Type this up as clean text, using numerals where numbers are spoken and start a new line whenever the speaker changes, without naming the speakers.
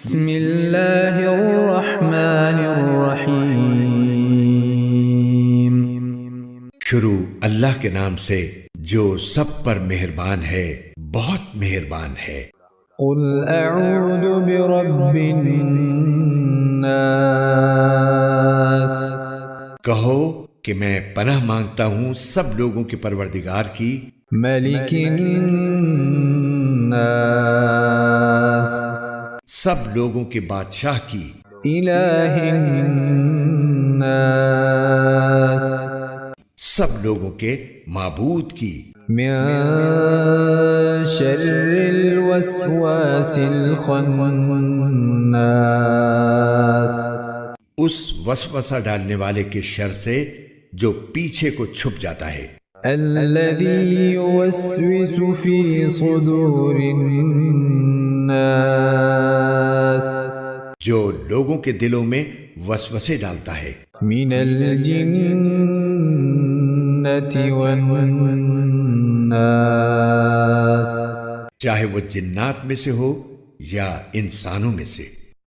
بسم اللہ الرحمن الرحیم۔
شروع اللہ کے نام سے جو سب پر مہربان ہے، بہت مہربان ہے۔
قل اعوذ برب الناس،
کہو کہ میں پناہ مانگتا ہوں سب لوگوں کے پروردگار کی،
ملک الناس،
سب لوگوں کے بادشاہ کی،
الہ الناس،
سب لوگوں کے معبود کی،
من شر الوسواس الخناس،
اس وسوسہ ڈالنے والے کے شر سے جو پیچھے کو چھپ جاتا ہے،
الذی یوسوس فی صدور الناس،
جو لوگوں کے دلوں میں وسوسے ڈالتا ہے،
من الجنۃ والناس،
چاہے وہ جنات میں سے ہو یا انسانوں میں سے۔